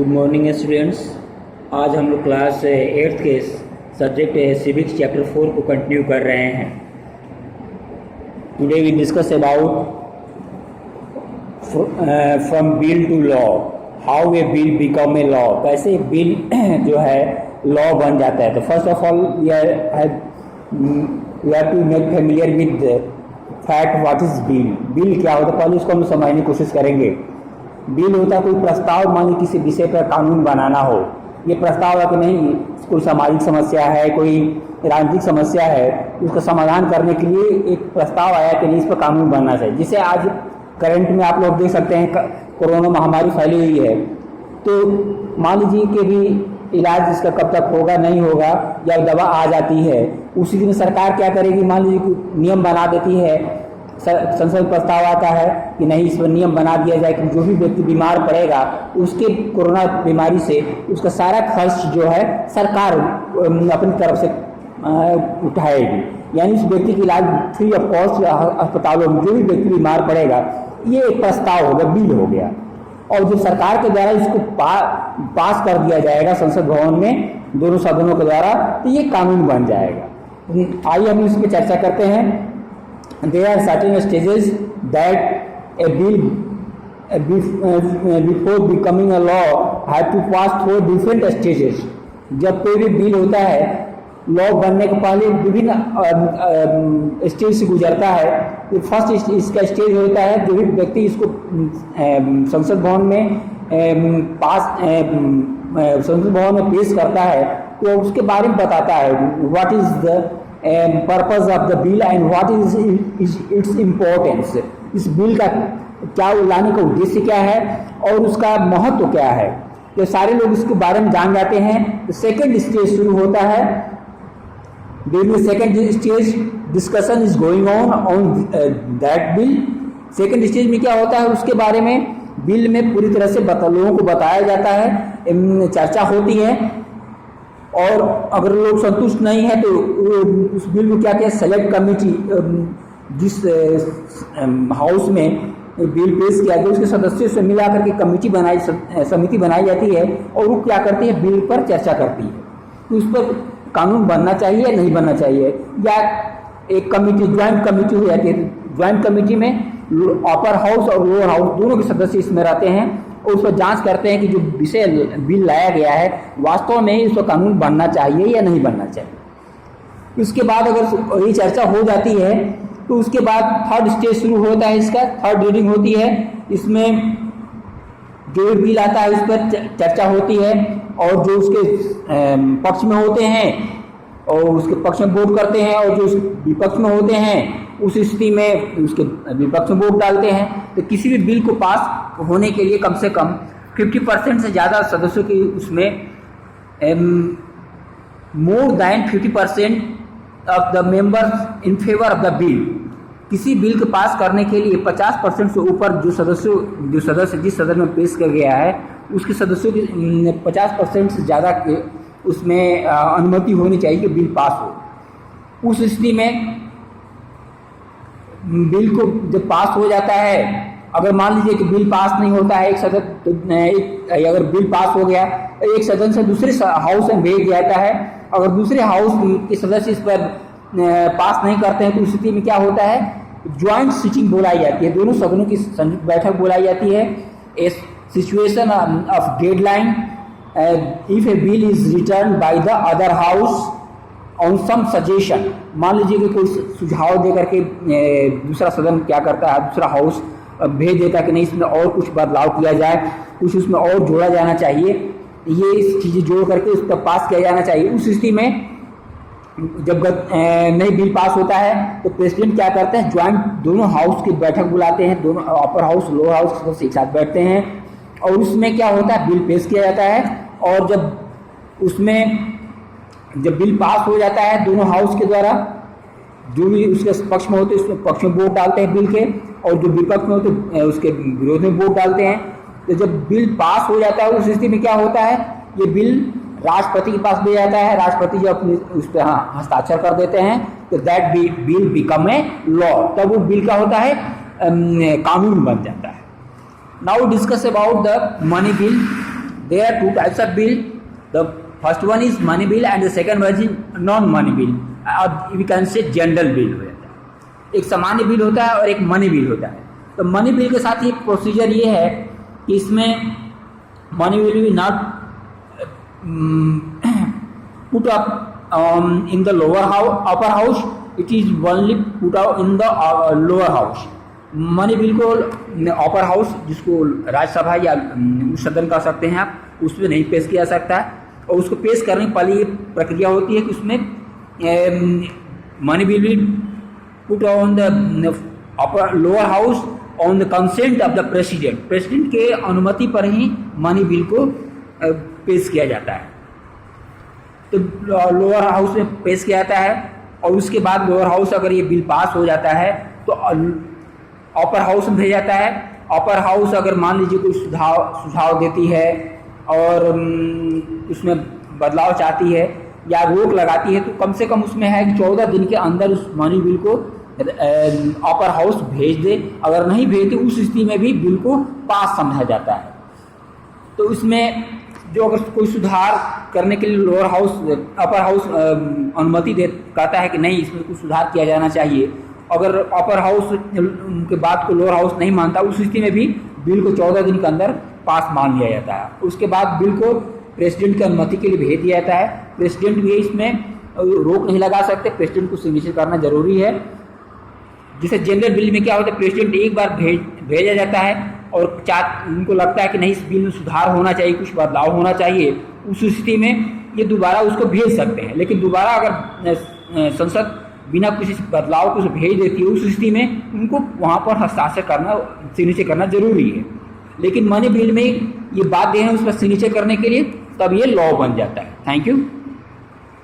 Good morning students. आज हम लोग क्लास 8th के सब्जेक्ट सिविक्स चैप्टर 4 को कंटिन्यू कर रहे हैं। Today we discuss about from bill to law, how a bill become a law. कैसे बिल जो है लॉ बन जाता है। तो first of all we have to make familiar with fact what is bill. Bill क्या होता है पहले उसको हम समझने की कोशिश करेंगे। बिल होता है कोई प्रस्ताव, मान लीजिए किसी विषय पर कानून बनाना हो। ये प्रस्ताव है कि नहीं, कोई सामाजिक समस्या है, कोई राजनीतिक समस्या है, उसका समाधान करने के लिए एक प्रस्ताव आया कि नहीं इस पर कानून बनना चाहिए। जिसे आज करंट में आप लोग देख सकते हैं कोरोना महामारी फैली हुई है, तो मान लीजिए कि भी इलाज इसका कब तक होगा नहीं होगा या दवा आ जाती है, उसी दिन सरकार क्या करेगी, मान लीजिए नियम बना देती है, संसद प्रस्ताव आता है कि नहीं इस पर नियम बना दिया जाए कि जो भी व्यक्ति बीमार पड़ेगा उसके कोरोना बीमारी से उसका सारा खर्च जो है सरकार अपनी तरफ से उठाएगी। यानी उस व्यक्ति की इलाज फ्री ऑफ कॉस्ट अस्पतालों में जो भी व्यक्ति बीमार पड़ेगा, ये एक प्रस्ताव हो गया, बिल हो गया। और जो सरकार के द्वारा इसको पास कर दिया जाएगा संसद भवन में दोनों सदनों के द्वारा, तो ये कानून बन जाएगा। आइए हम इस पर चर्चा करते हैं। There are certain stages that a bill before becoming a law have to pass through different stages। जब कोई भी बिल होता है लॉ बनने के पहले विभिन्न स्टेज से गुजरता है। तो फर्स्ट इसका स्टेज होता है जो भी व्यक्ति इसको संसद भवन में संसद भवन में पेश करता है तो उसके बारे में बताता है what is the purpose of the bill and what is its importance. इस बिल का क्या लाने का उद्देश्य क्या है और उसका महत्व क्या है, तो सारे लोग इसके बारे में जान जाते हैं। तो सेकेंड स्टेज शुरू होता है। During the second stage discussion is going on that bill. Second stage में क्या होता है, उसके बारे में बिल में पूरी तरह से लोगों को बताया जाता है, चर्चा होती है। और अगर लोग संतुष्ट नहीं है तो उस बिल को क्या सेलेक्ट कमेटी, जिस हाउस में बिल पेश किया गया उसके सदस्यों से मिला करके समिति बनाई जाती है और वो क्या करती है, बिल पर चर्चा करती है तो उस पर कानून बनना चाहिए या नहीं बनना चाहिए। या एक कमेटी, ज्वाइंट कमेटी हो जाती है। ज्वाइंट कमेटी में अपर हाउस और लोअर हाउस दोनों के सदस्य इसमें रहते हैं और उस पर जांच करते हैं कि जो विषय बिल लाया गया है वास्तव में इस पर कानून बनना चाहिए या नहीं बनना चाहिए। उसके बाद अगर ये चर्चा हो जाती है तो उसके बाद थर्ड स्टेज शुरू होता है, इसका थर्ड रीडिंग होती है। इसमें जो बिल आता है उस पर चर्चा होती है और जो उसके पक्ष में होते हैं और उसके पक्ष में वोट करते हैं और जो विपक्ष में होते हैं उस स्थिति में उसके विपक्ष में वोट डालते हैं। तो किसी भी बिल को पास होने के लिए कम से कम 50% से ज़्यादा सदस्यों की उसमें more than 50% of the members in favour of the bill. किसी बिल को पास करने के लिए 50% से ऊपर जो सदस्य जिस सदन में पेश कर गया है उसके सदस्यों की 50% से ज़्यादा उसमें अनुमति होनी चाहिए कि बिल पास हो। उस स्थिति में बिल को जब पास हो जाता है, अगर मान लीजिए कि बिल पास नहीं होता है अगर बिल पास हो गया तो एक सदन से दूसरे हाउस में भेज दिया जाता है। अगर दूसरे हाउस के सदस्य इस पर पास नहीं करते हैं तो उस स्थिति में क्या होता है, ज्वाइंट सिटिंग बुलाई जाती है, दोनों सदनों की संयुक्त बैठक बुलाई जाती है। A situation of deadline if a bill is return by the other house on some suggestion. मान लीजिए कि कोई सुझाव दे करके दूसरा सदन क्या करता है, दूसरा हाउस भेज देता है कि नहीं इसमें और कुछ बदलाव किया जाए, कुछ उसमें और जोड़ा जाना चाहिए, ये चीज़ें जोड़ करके उस पर पास किया जाना चाहिए। उस स्थिति में जब नई बिल पास होता है तो प्रेसिडेंट क्या करते हैं, ज्वाइंट दोनों हाउस की बैठक बुलाते हैं, दोनों अपर हाउस लोअर हाउस के सदस्य एक साथ बैठते हैं और उसमें क्या होता है, बिल पेश किया जाता है। और जब बिल पास हो जाता है दोनों हाउस के द्वारा, जो भी उसके पक्ष में होते हैं उसमें पक्ष में वोट डालते हैं बिल के, और जो विपक्ष में होते हैं उसके विरोध में वोट डालते हैं। तो जब बिल पास हो जाता है उस स्थिति में क्या होता है, ये बिल राष्ट्रपति के पास दे जाता है। राष्ट्रपति जब अपने उस पर हस्ताक्षर कर देते हैं तो that bill become a law, तब वो बिल का होता है कानून बन जाता है। Now we discuss about the money bill. there are two types of bill. The first one is money bill and the second one is non-money bill. We can say general bill हो जाता है। एक सामान्य bill होता है और एक money bill होता है। तो मनी बिल के साथ ये प्रोसीजर ये है कि इसमें money bill will not put up in the upper house. It is only put out in the lower house. Money bill को अपर हाउस, जिसको राज्यसभा या सदन कह सकते हैं आप, उसमें नहीं पेश किया जा सकता है। और उसको पेश करने की पहले ये प्रक्रिया होती है कि उसमें money bill will put on the upper lower house on the consent of the president. President के अनुमति पर ही मनी बिल को पेश किया जाता है। तो लोअर हाउस में पेश किया जाता है और उसके बाद लोअर हाउस अगर ये बिल पास हो जाता है तो अपर हाउस में भेजा जाता है। अपर हाउस अगर मान लीजिए कोई सुझाव देती है और उसमें बदलाव चाहती है या रोक लगाती है तो कम से कम उसमें है कि 14 दिन के अंदर उस मनी बिल को अपर हाउस भेज दे। अगर नहीं भेजते उस स्थिति में भी बिल को पास समझा जाता है। तो इसमें जो अगर कोई सुधार करने के लिए लोअर हाउस अपर हाउस अनुमति कहता है कि नहीं इसमें कुछ सुधार किया जाना चाहिए, अगर अपर हाउस के बात को लोअर हाउस नहीं मानता उस स्थिति में भी बिल को 14 दिन के अंदर पास मान लिया जाता है। उसके बाद बिल को प्रेसिडेंट की अनुमति के लिए भेज दिया जाता है। प्रेसिडेंट भी इसमें रोक नहीं लगा सकते, प्रेसिडेंट को सिग्नेचर करना जरूरी है। जैसे जनरल बिल में क्या होता है, प्रेसिडेंट एक बार भेजा जाता है और उनको लगता है कि नहीं इस बिल में सुधार होना चाहिए, कुछ बदलाव होना चाहिए, उस स्थिति में ये दोबारा उसको भेज सकते हैं। लेकिन दोबारा अगर संसद बिना किसी बदलाव को भेज देती है उस स्थिति में उनको वहाँ पर हस्ताक्षर करना, सिग्नेचर करना जरूरी है। लेकिन मनी बिल में ये बात देना उस पर सिग्नेचर करने के लिए, तब ये लॉ बन जाता है। Thank you.